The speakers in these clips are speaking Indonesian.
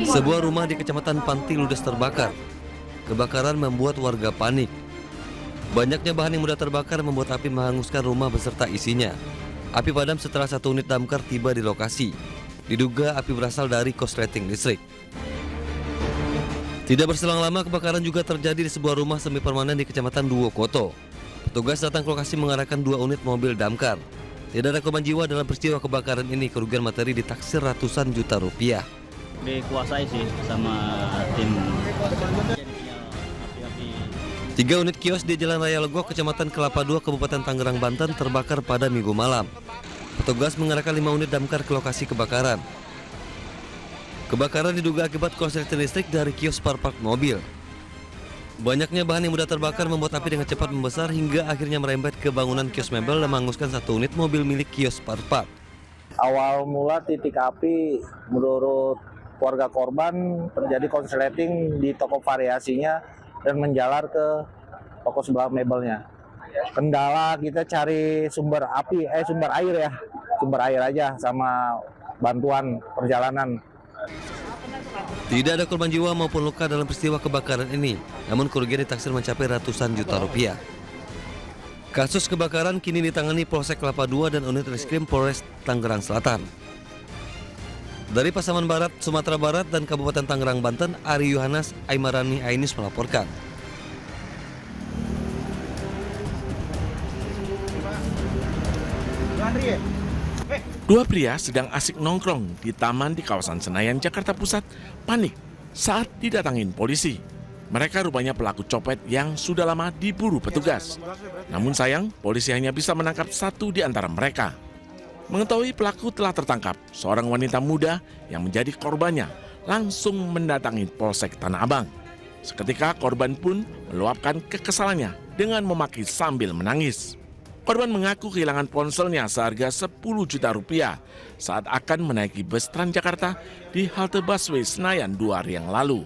Sebuah rumah di Kecamatan Panti ludes terbakar. Kebakaran membuat warga panik. Banyaknya bahan yang mudah terbakar membuat api menghanguskan rumah beserta isinya. Api padam setelah 1 unit damkar tiba di lokasi. Diduga api berasal dari korsleting listrik. Tidak berselang lama kebakaran juga terjadi di sebuah rumah semi permanen di Kecamatan Duokoto. Petugas datang ke lokasi mengarahkan 2 unit mobil damkar. Tidak ada korban jiwa dalam peristiwa kebakaran ini. Kerugian materi ditaksir ratusan juta rupiah. Dikuasai sih sama tim. 3 unit kios di Jalan Raya Legok, Kecamatan Kelapa II, Kabupaten Tangerang, Banten terbakar pada Minggu malam. Petugas mengerahkan 5 unit damkar ke lokasi kebakaran. Kebakaran diduga akibat korsleting listrik dari kios spare part mobil. Banyaknya bahan yang mudah terbakar membuat api dengan cepat membesar hingga akhirnya merembet ke bangunan kios mebel dan menghanguskan 1 unit mobil milik kios spare part. Awal mula titik api menurut keluarga korban terjadi korsleting di toko variasinya dan menjalar ke toko sebelah mebelnya. Kendala kita cari sumber air aja sama bantuan perjalanan. Tidak ada korban jiwa maupun luka dalam peristiwa kebakaran ini, namun kerugian ditaksir mencapai ratusan juta rupiah. Kasus kebakaran kini ditangani Polsek Kelapa II dan unit Reskrim Polres Tangerang Selatan. Dari Pasaman Barat, Sumatera Barat dan Kabupaten Tangerang, Banten, Ari Yohanes Aimarani Ainis melaporkan. Dua pria sedang asik nongkrong di taman di kawasan Senayan, Jakarta Pusat, panik saat didatangin polisi. Mereka rupanya pelaku copet yang sudah lama diburu petugas. Namun sayang, polisi hanya bisa menangkap 1 di antara mereka. Mengetahui pelaku telah tertangkap, seorang wanita muda yang menjadi korbannya langsung mendatangi Polsek Tanah Abang. Seketika korban pun meluapkan kekesalannya dengan memaki sambil menangis. Korban mengaku kehilangan ponselnya seharga 10 juta rupiah saat akan menaiki bus Transjakarta di halte busway Senayan 2 hari yang lalu.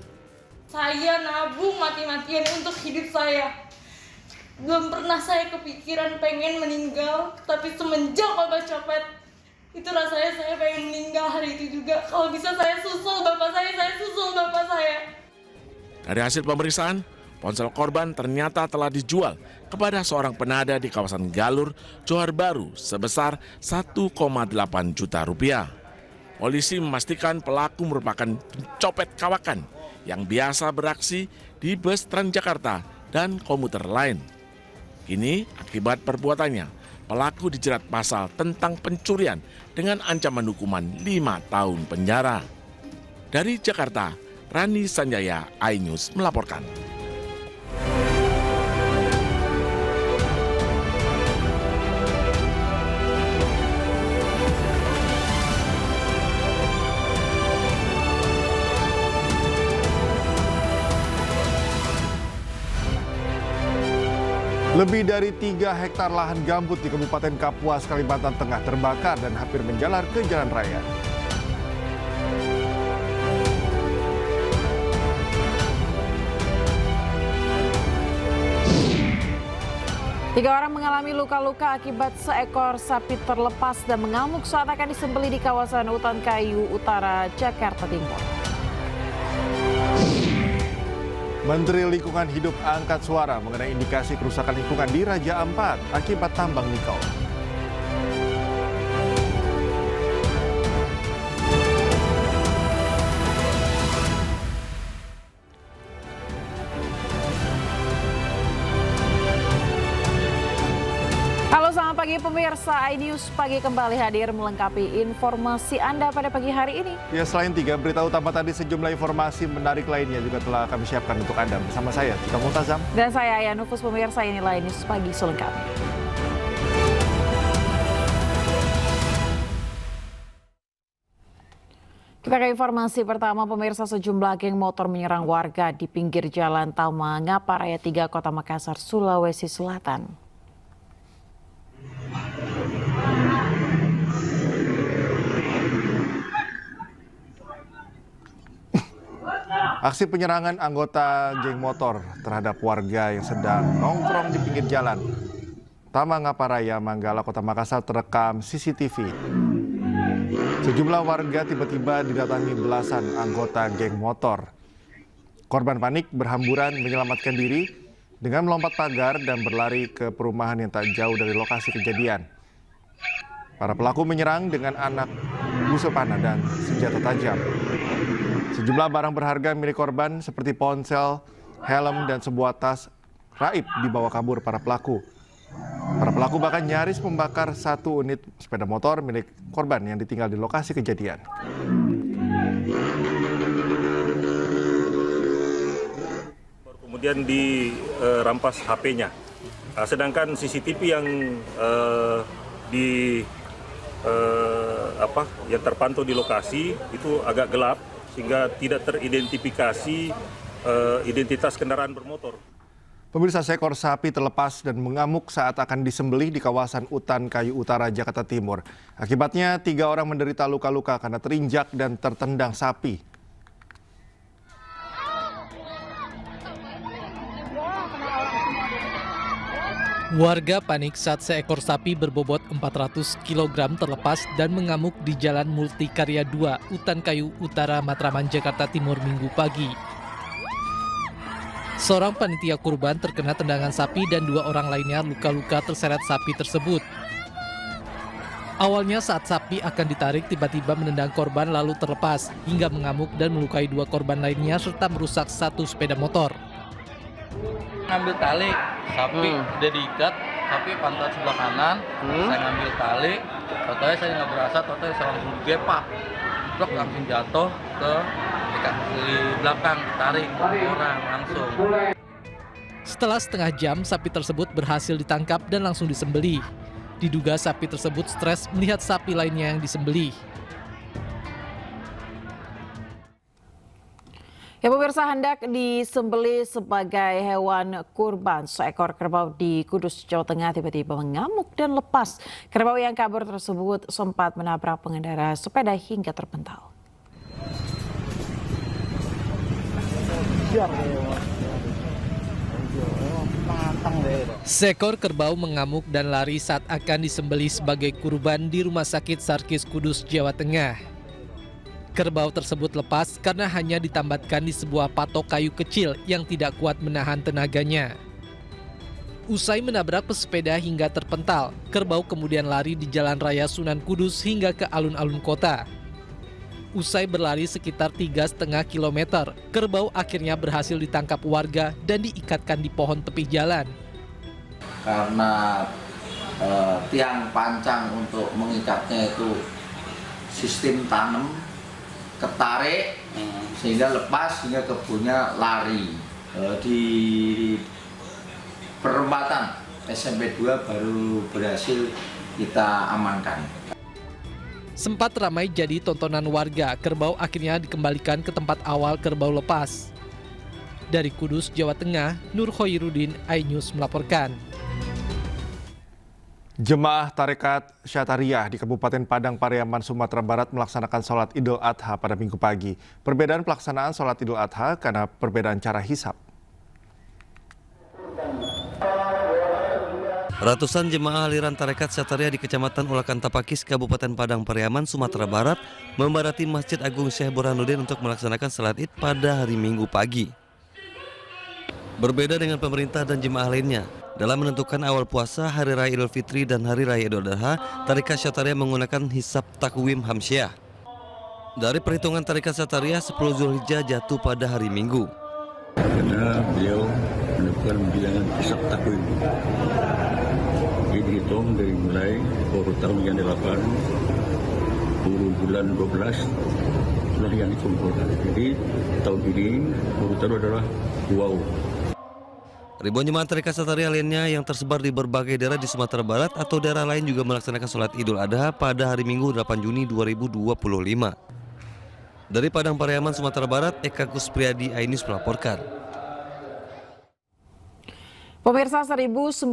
Saya nabung mati-matian untuk hidup saya. Belum pernah saya kepikiran pengen meninggal, tapi semenjak Bapak copet, itu rasanya saya pengen meninggal hari itu juga. Kalau bisa saya susul bapak saya. Dari hasil pemeriksaan, ponsel korban ternyata telah dijual kepada seorang penada di kawasan Galur, Johar Baru sebesar 1,8 juta rupiah. Polisi memastikan pelaku merupakan pencopet kawakan yang biasa beraksi di bus Transjakarta dan komuter lain. Kini akibat perbuatannya, pelaku dijerat pasal tentang pencurian dengan ancaman hukuman 5 tahun penjara. Dari Jakarta, Rani Sanjaya, iNews melaporkan. Lebih dari 3 hektar lahan gambut di Kabupaten Kapuas, Kalimantan Tengah terbakar dan hampir menjalar ke jalan raya. Tiga orang mengalami luka-luka akibat seekor sapi terlepas dan mengamuk saat akan disembelih di kawasan Hutan Kayu Utara, Jakarta Timur. Menteri Lingkungan Hidup angkat suara mengenai indikasi kerusakan lingkungan di Raja Ampat akibat tambang nikel. Halo, selamat pagi pemirsa. iNews Pagi kembali hadir melengkapi informasi Anda pada pagi hari ini. Ya, selain 3 berita utama tadi, sejumlah informasi menarik lainnya juga telah kami siapkan untuk Anda. Bersama saya, Cika Multazam. Dan saya Ayah Nufus. Pemirsa, inilah iNews Pagi selengkapnya. Kita ke informasi pertama, pemirsa. Sejumlah geng motor menyerang warga di pinggir jalan Tama Ngapa Raya 3, Kota Makassar, Sulawesi Selatan. Aksi penyerangan anggota geng motor terhadap warga yang sedang nongkrong di pinggir jalan Tama Ngapa Raya, Manggala, Kota Makassar terekam CCTV. Sejumlah warga tiba-tiba didatangi belasan anggota geng motor. Korban panik berhamburan menyelamatkan diri dengan melompat pagar dan berlari ke perumahan yang tak jauh dari lokasi kejadian. Para pelaku menyerang dengan anak busa panah dan senjata tajam. Sejumlah barang berharga milik korban seperti ponsel, helm, dan sebuah tas raib dibawa kabur para pelaku. Para pelaku bahkan nyaris membakar satu unit sepeda motor milik korban yang ditinggal di lokasi kejadian. Kemudian dirampas HP-nya. Sedangkan CCTV yang yang terpantau di lokasi itu agak gelap sehingga tidak teridentifikasi identitas kendaraan bermotor. Pemirsa, seekor sapi terlepas dan mengamuk saat akan disembelih di kawasan Utan Kayu Utara, Jakarta Timur. Akibatnya 3 orang menderita luka-luka karena terinjak dan tertendang sapi. Warga panik saat seekor sapi berbobot 400 kg terlepas dan mengamuk di Jalan Multikarya 2, Utan Kayu Utara, Matraman, Jakarta Timur Minggu pagi. Seorang panitia kurban terkena tendangan sapi dan 2 orang lainnya luka-luka terseret sapi tersebut. Awalnya saat sapi akan ditarik tiba-tiba menendang korban lalu terlepas hingga mengamuk dan melukai 2 korban lainnya serta merusak 1 sepeda motor. Ngambil tali, sapi udah diikat, sapi pantat sebelah kanan, saya ngambil tali, totalnya saya nggak berasa, totalnya saya langsung digepak, blok langsung jatuh ke di belakang, tarik orang langsung. Setelah setengah jam, sapi tersebut berhasil ditangkap dan langsung disembelih. Diduga sapi tersebut stres melihat sapi lainnya yang disembelih. Ya pemirsa, hendak disembelih sebagai hewan kurban, seekor kerbau di Kudus, Jawa Tengah tiba-tiba mengamuk dan lepas. Kerbau yang kabur tersebut sempat menabrak pengendara sepeda hingga terpental. Seekor kerbau mengamuk dan lari saat akan disembelih sebagai kurban di Rumah Sakit Sarkis Kudus, Jawa Tengah. Kerbau tersebut lepas karena hanya ditambatkan di sebuah patok kayu kecil yang tidak kuat menahan tenaganya. Usai menabrak pesepeda hingga terpental, kerbau kemudian lari di Jalan Raya Sunan Kudus hingga ke alun-alun kota. Usai berlari sekitar 3,5 km, kerbau akhirnya berhasil ditangkap warga dan diikatkan di pohon tepi jalan. Karena tiang pancang untuk mengikatnya itu sistem tanam, ketarik sehingga lepas hingga kebunnya lari. Di perempatan SMP 2 baru berhasil kita amankan. Sempat ramai jadi tontonan warga, kerbau akhirnya dikembalikan ke tempat awal kerbau lepas. Dari Kudus, Jawa Tengah, Nur Khoirudin, iNews melaporkan. Jemaah Tarekat Syatariah di Kabupaten Padang Pariaman, Sumatera Barat melaksanakan sholat Idul Adha pada Minggu pagi. Perbedaan pelaksanaan sholat Idul Adha karena perbedaan cara hisab. Ratusan jemaah aliran Tarekat Syatariah di Kecamatan Ulakan Tapakis, Kabupaten Padang Pariaman, Sumatera Barat membadati Masjid Agung Syekh Burhanuddin untuk melaksanakan sholat Id pada hari Minggu pagi. Berbeda dengan pemerintah dan jemaah lainnya, dalam menentukan awal puasa, Hari Raya Idul Fitri dan Hari Raya Idul Adha, Tarekat Syatariah menggunakan hisab takwim Hamsyah. Dari perhitungan Tarekat Syatariah, 10 Zulhijjah jatuh pada hari Minggu. Karena beliau menentukan bilangan hisab takwim. Jadi dihitung dari mulai tahun yang 8, 10 bulan 12, itulah yang dikumpulkan. Jadi tahun ini urutan adalah wow. Ribuan jemaah Tarekat Syatariah lainnya yang tersebar di berbagai daerah di Sumatera Barat atau daerah lain juga melaksanakan sholat Idul Adha pada hari Minggu 8 Juni 2025. Dari Padang Pariaman, Sumatera Barat, Eka Kuspriyadi, iNews melaporkan. Pemirsa, 1.900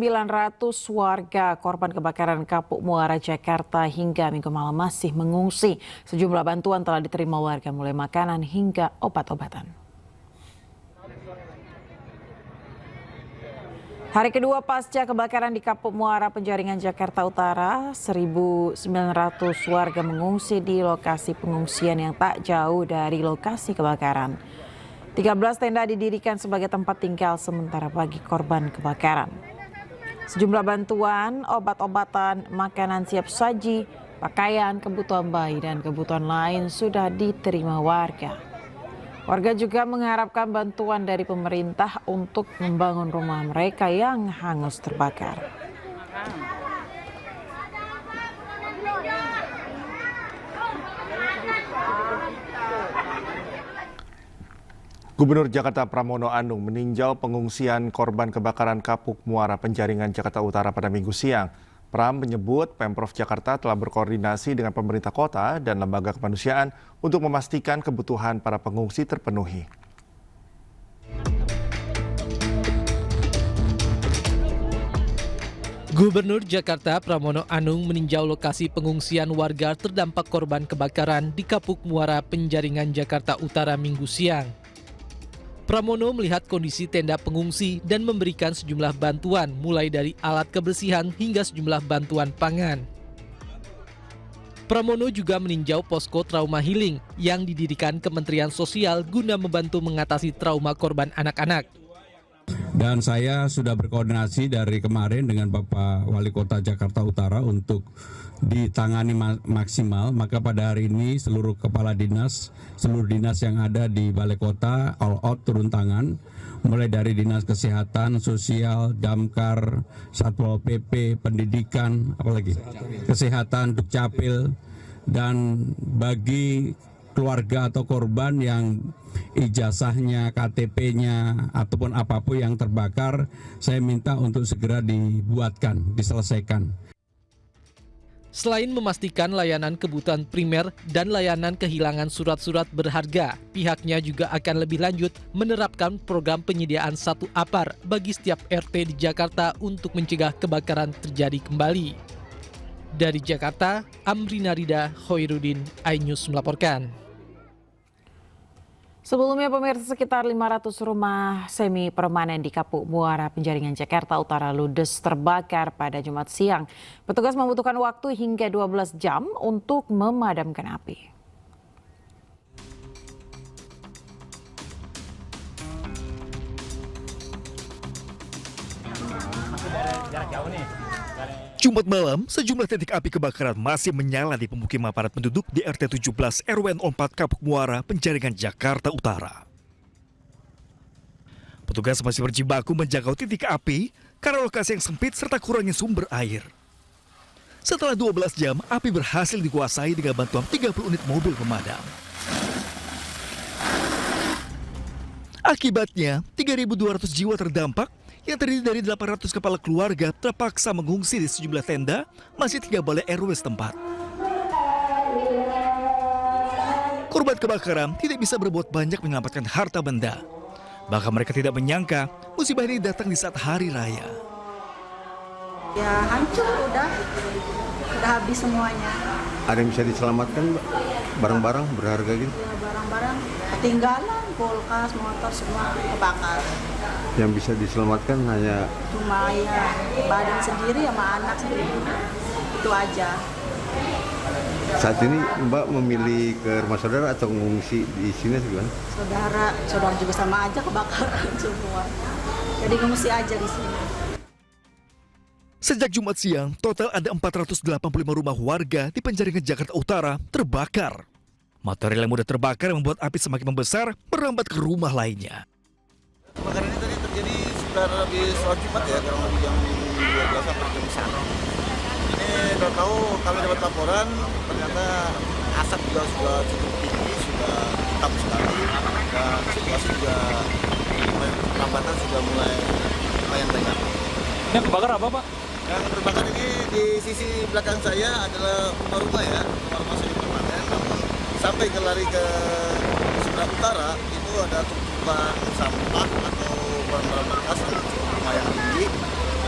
warga korban kebakaran Kapuk Muara, Jakarta hingga Minggu malam masih mengungsi. Sejumlah bantuan telah diterima warga, mulai makanan hingga obat-obatan. Hari kedua pasca kebakaran di Kapuk Muara Penjaringan Jakarta Utara, 1.900 warga mengungsi di lokasi pengungsian yang tak jauh dari lokasi kebakaran. 13 tenda didirikan sebagai tempat tinggal sementara bagi korban kebakaran. Sejumlah bantuan, obat-obatan, makanan siap saji, pakaian, kebutuhan bayi, dan kebutuhan lain sudah diterima warga. Warga juga mengharapkan bantuan dari pemerintah untuk membangun rumah mereka yang hangus terbakar. Gubernur Jakarta Pramono Anung meninjau pengungsian korban kebakaran Kapuk Muara Penjaringan Jakarta Utara pada Minggu siang. Pram menyebut Pemprov Jakarta telah berkoordinasi dengan pemerintah kota dan lembaga kemanusiaan untuk memastikan kebutuhan para pengungsi terpenuhi. Gubernur Jakarta Pramono Anung meninjau lokasi pengungsian warga terdampak korban kebakaran di Kapuk Muara Penjaringan Jakarta Utara Minggu siang. Pramono melihat kondisi tenda pengungsi dan memberikan sejumlah bantuan mulai dari alat kebersihan hingga sejumlah bantuan pangan. Pramono juga meninjau posko trauma healing yang didirikan Kementerian Sosial guna membantu mengatasi trauma korban anak-anak. Dan saya sudah berkoordinasi dari kemarin dengan Bapak Wali Kota Jakarta Utara untuk ditangani maksimal. Maka pada hari ini seluruh kepala dinas, seluruh dinas yang ada di Balai Kota all out turun tangan, mulai dari Dinas Kesehatan, Sosial, Damkar, Satpol PP, Pendidikan, apalagi Kesehatan, Dukcapil, dan bagi keluarga atau korban yang ijazahnya, KTP-nya, ataupun apapun yang terbakar, saya minta untuk segera dibuatkan, diselesaikan. Selain memastikan layanan kebutuhan primer dan layanan kehilangan surat-surat berharga, pihaknya juga akan lebih lanjut menerapkan program penyediaan satu APAR bagi setiap RT di Jakarta untuk mencegah kebakaran terjadi kembali. Dari Jakarta, Amrina Rida, Hoirudin, iNews melaporkan. Sebelumnya pemirsa, sekitar 500 rumah semi permanen di Kapuk Muara Penjaringan Jakarta Utara ludes terbakar pada Jumat siang. Petugas membutuhkan waktu hingga 12 jam untuk memadamkan api. Jumat malam, sejumlah titik api kebakaran masih menyala di pemukiman padat penduduk di RT 17 RW 04 Kapuk Muara, Penjaringan, Jakarta Utara. Petugas masih berjibaku menjangkau titik api karena lokasi yang sempit serta kurangnya sumber air. Setelah 12 jam, api berhasil dikuasai dengan bantuan 30 unit mobil pemadam. Akibatnya, 3.200 jiwa terdampak yang terdiri dari 800 kepala keluarga terpaksa mengungsi di sejumlah tenda masih 3 balai RW setempat. Korban kebakaran tidak bisa berbuat banyak menyelamatkan harta benda. Bahkan mereka tidak menyangka musibah ini datang di saat hari raya. Ya hancur udah habis semuanya. Ada yang bisa diselamatkan, barang-barang berharga gitu? Ya, barang-barang ketinggalan, kulkas, motor semua kebakar. Yang bisa diselamatkan hanya Cuma ya badan sendiri sama anak sendiri, itu aja. saat ini Mbak memilih ke rumah saudara atau mengungsi di sini gimana? Saudara juga sama aja kebakaran semua. Jadi ngungsi aja di sini. Sejak Jumat siang, total ada 485 rumah warga di Penjaringan Jakarta Utara terbakar. Material yang mudah terbakar membuat api semakin membesar, merambat ke rumah lainnya. Kebakaran ini tadi terjadi sekitar habis sholat Jumat ya, kurang lebih jam 12 sampai jam 1. Ini tahu kami dapat laporan, ternyata asap juga sudah cukup tinggi, sudah hitam sekali, dan situasi juga perlambatan sudah mulai lumayan banyak. Yang kebakar apa Pak? Yang terbakar ini di sisi belakang saya adalah rumah-rumah ya, rumah-rumah semi permanen. Namun sampai ke lari ke sebelah utara itu ada tumpukan sampah atau barang-barang bekas yang lumayan tinggi.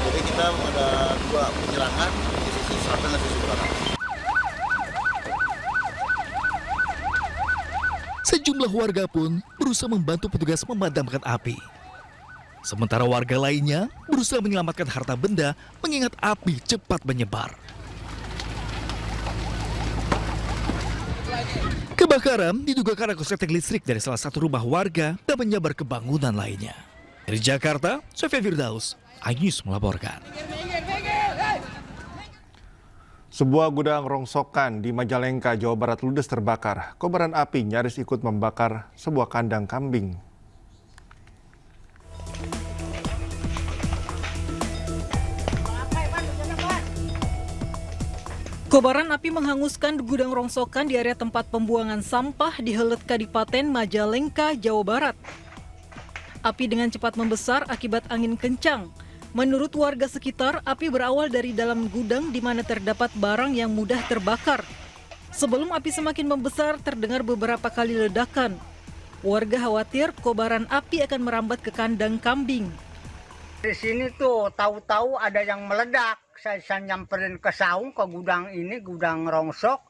Jadi kita ada 2 penyerangan di sisi selatan dan sisi utara. Sejumlah warga pun berusaha membantu petugas memadamkan api. Sementara warga lainnya berusaha menyelamatkan harta benda mengingat api cepat menyebar. Kebakaran diduga karena korsleting listrik dari salah satu rumah warga dan menyebar ke bangunan lainnya. Dari Jakarta, Sofyan Firdaus, iNews melaporkan. Sebuah gudang rongsokan di Majalengka, Jawa Barat ludes terbakar. Kobaran api nyaris ikut membakar sebuah kandang kambing. Kobaran api menghanguskan gudang rongsokan di area tempat pembuangan sampah di Helet Kadipaten Majalengka, Jawa Barat. Api dengan cepat membesar akibat angin kencang. Menurut warga sekitar, api berawal dari dalam gudang di mana terdapat barang yang mudah terbakar. Sebelum api semakin membesar, terdengar beberapa kali ledakan. Warga khawatir kobaran api akan merambat ke kandang kambing. Di sini tuh tahu-tahu ada yang meledak. Saya nyamperin ke saung, ke gudang ini, gudang rongsok.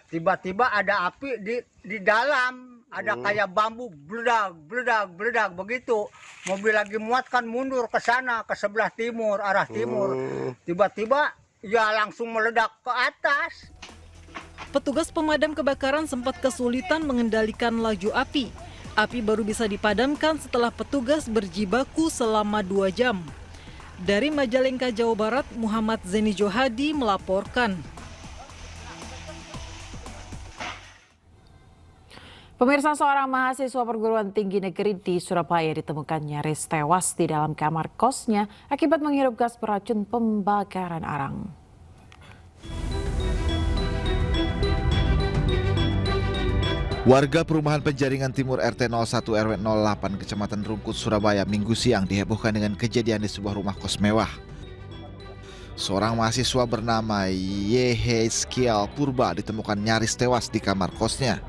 Tiba-tiba ada api di dalam. Ada kayak bambu, bledak begitu. Mobil lagi muat kan mundur ke sana, ke sebelah timur, arah timur. Tiba-tiba ya langsung meledak ke atas. Petugas pemadam kebakaran sempat kesulitan mengendalikan laju api. Api baru bisa dipadamkan setelah petugas berjibaku selama 2 jam. Dari Majalengka, Jawa Barat, Muhammad Zeni Johadi melaporkan. Pemirsa, seorang mahasiswa perguruan tinggi negeri di Surabaya ditemukan nyaris tewas di dalam kamar kosnya akibat menghirup gas beracun pembakaran arang. Warga perumahan Penjaringan Timur RT 01 RW 08 Kecamatan Rungkut, Surabaya Minggu siang dihebohkan dengan kejadian di sebuah rumah kos mewah. Seorang mahasiswa bernama Yehezkiel Purba ditemukan nyaris tewas di kamar kosnya.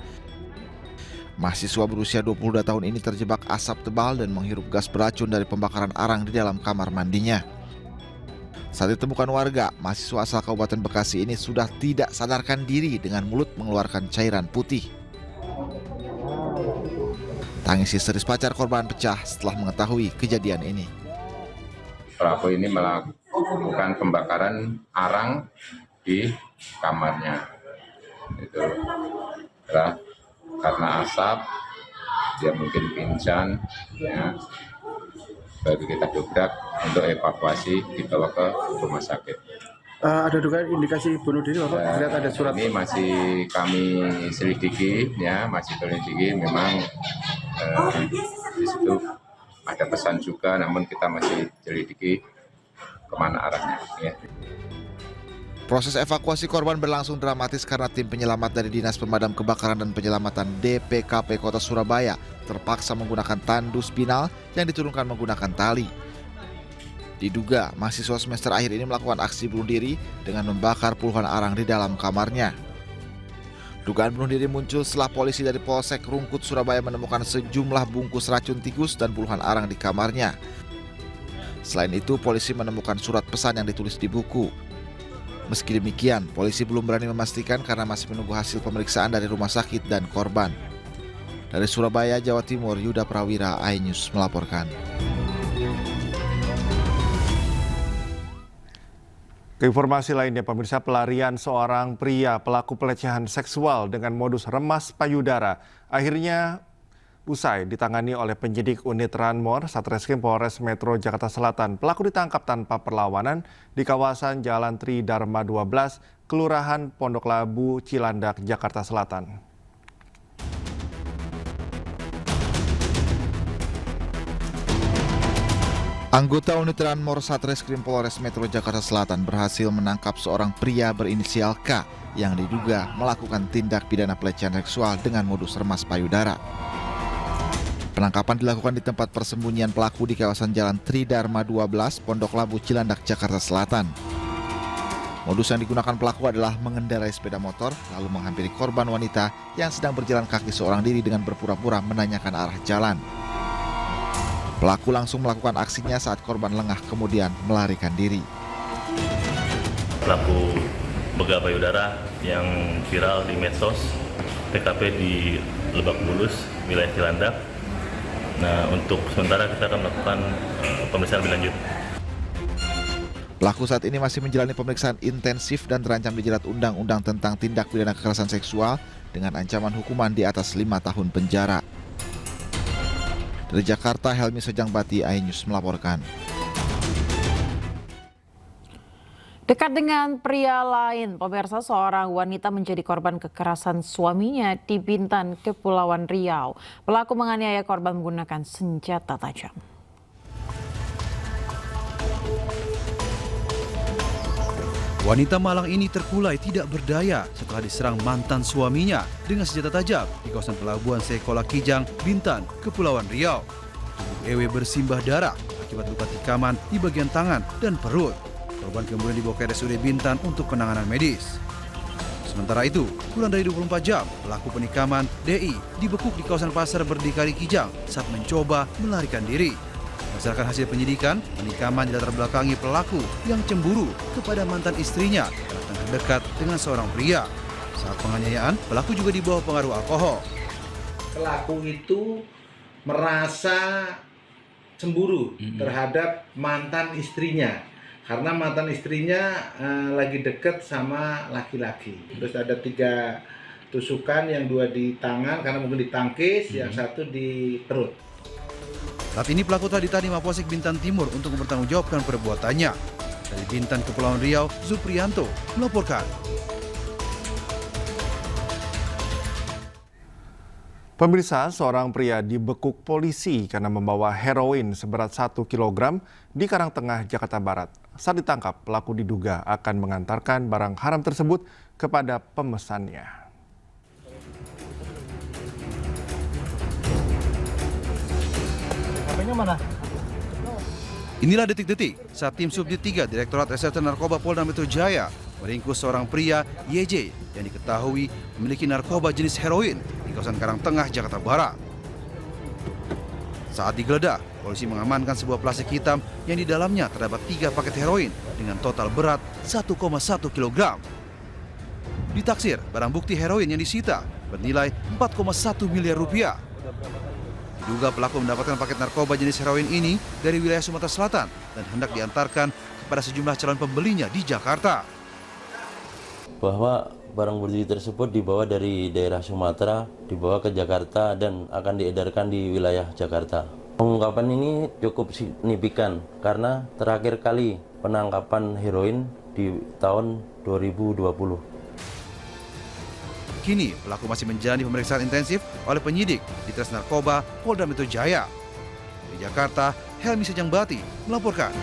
Mahasiswa berusia 22 tahun ini terjebak asap tebal dan menghirup gas beracun dari pembakaran arang di dalam kamar mandinya. Saat ditemukan warga, mahasiswa asal Kabupaten Bekasi ini sudah tidak sadarkan diri dengan mulut mengeluarkan cairan putih. Tangis histeris pacar korban pecah setelah mengetahui kejadian ini. Pelaku ini melakukan pembakaran arang di kamarnya. Itu adalah karena asap, dia mungkin pingsan, ya. Baru kita dobrak untuk evakuasi dibawa ke rumah sakit. Ada dugaan indikasi bunuh diri, Bapak? Lihat ada surat. Ini masih kami selidiki, ya, masih selidiki. Memang di situ ada pesan juga, namun kita masih selidiki kemana arahnya. Ya. Proses evakuasi korban berlangsung dramatis karena tim penyelamat dari Dinas Pemadam Kebakaran dan Penyelamatan DPKP Kota Surabaya terpaksa menggunakan tandu spinal yang diturunkan menggunakan tali. Diduga mahasiswa semester akhir ini melakukan aksi bunuh diri dengan membakar puluhan arang di dalam kamarnya. Dugaan bunuh diri muncul setelah polisi dari Polsek Rungkut, Surabaya menemukan sejumlah bungkus racun tikus dan puluhan arang di kamarnya. Selain itu, polisi menemukan surat pesan yang ditulis di buku. Meski demikian, polisi belum berani memastikan karena masih menunggu hasil pemeriksaan dari rumah sakit dan korban. Dari Surabaya, Jawa Timur, Yuda Prawira, iNews melaporkan. Keinformasi lainnya, pemirsa, pelarian seorang pria pelaku pelecehan seksual dengan modus remas payudara akhirnya usai ditangani oleh penyidik unit Ranmor Satreskrim Polres Metro Jakarta Selatan. Pelaku ditangkap tanpa perlawanan di kawasan Jalan Tri Dharma 12, Kelurahan Pondok Labu, Cilandak, Jakarta Selatan. Anggota unit Ranmor Satreskrim Polres Metro Jakarta Selatan berhasil menangkap seorang pria berinisial K yang diduga melakukan tindak pidana pelecehan seksual dengan modus remas payudara. Penangkapan dilakukan di tempat persembunyian pelaku di kawasan Jalan Tri Dharma 12, Pondok Labu, Cilandak, Jakarta Selatan. Modus yang digunakan pelaku adalah mengendarai sepeda motor lalu menghampiri korban wanita yang sedang berjalan kaki seorang diri dengan berpura-pura menanyakan arah jalan. Pelaku langsung melakukan aksinya saat korban lengah kemudian melarikan diri. Pelaku begal payudara yang viral di medsos, TKP di Lebak Bulus, wilayah Cilandak. Nah, untuk sementara kita akan melakukan pemeriksaan lebih lanjut. Pelaku saat ini masih menjalani pemeriksaan intensif dan terancam dijerat Undang-Undang tentang Tindak Pidana Kekerasan Seksual dengan ancaman hukuman di atas 5 tahun penjara. Dari Jakarta, Helmi Sojangbati, iNews melaporkan. Dekat dengan pria lain, pemirsa, seorang wanita menjadi korban kekerasan suaminya di Bintan, Kepulauan Riau. Pelaku menganiaya korban menggunakan senjata tajam. Wanita Malang ini terkulai tidak berdaya setelah diserang mantan suaminya dengan senjata tajam di kawasan pelabuhan Sekolah Kijang, Bintan, Kepulauan Riau. Tubuh Ewe bersimbah darah akibat luka tikaman di bagian tangan dan perut. Korban kemudian dibawa ke RSUD Bintan untuk penanganan medis. Sementara itu, kurang dari 24 jam, pelaku penikaman DI dibekuk di kawasan Pasar Berdikari Kijang saat mencoba melarikan diri. Berdasarkan hasil penyidikan, penikaman dilatar belakangi pelaku yang cemburu kepada mantan istrinya karena tengah dekat dengan seorang pria. Saat penganiayaan, pelaku juga dibawa pengaruh alkohol. Pelaku itu merasa cemburu terhadap mantan istrinya. Karena mantan istrinya lagi deket sama laki-laki. Terus ada 3 tusukan, yang 2 di tangan karena mungkin ditangkis, yang 1 di perut. Saat ini pelaku telah ditahan di Mapolsek Bintan Timur untuk mempertanggungjawabkan perbuatannya. Dari Bintan, Kepulauan Riau, Zuprianto melaporkan. Pemirsa, seorang pria dibekuk polisi karena membawa heroin seberat 1 kg di Karangtengah, Jakarta Barat. Saat ditangkap, pelaku diduga akan mengantarkan barang haram tersebut kepada pemesannya. HP-nya mana? Inilah detik-detik saat tim Subdit 3 Direktorat Reserse Narkoba Polda Metro Jaya meringkus seorang pria YJ yang diketahui memiliki narkoba jenis heroin di kawasan Karangtengah, Jakarta Barat. Saat digeledah, polisi mengamankan sebuah plastik hitam yang di dalamnya terdapat 3 paket heroin dengan total berat 1,1 kg. Ditaksir, barang bukti heroin yang disita bernilai 4,1 miliar rupiah. Diduga pelaku mendapatkan paket narkoba jenis heroin ini dari wilayah Sumatera Selatan dan hendak diantarkan kepada sejumlah calon pembelinya di Jakarta. Bahwa barang bukti tersebut dibawa dari daerah Sumatera, dibawa ke Jakarta dan akan diedarkan di wilayah Jakarta. Pengungkapan ini cukup signifikan karena terakhir kali penangkapan heroin di tahun 2020. Kini pelaku masih menjalani pemeriksaan intensif oleh penyidik di Tres Narkoba Polda Metro Jaya. Di Jakarta, Helmi Sojangbati melaporkan.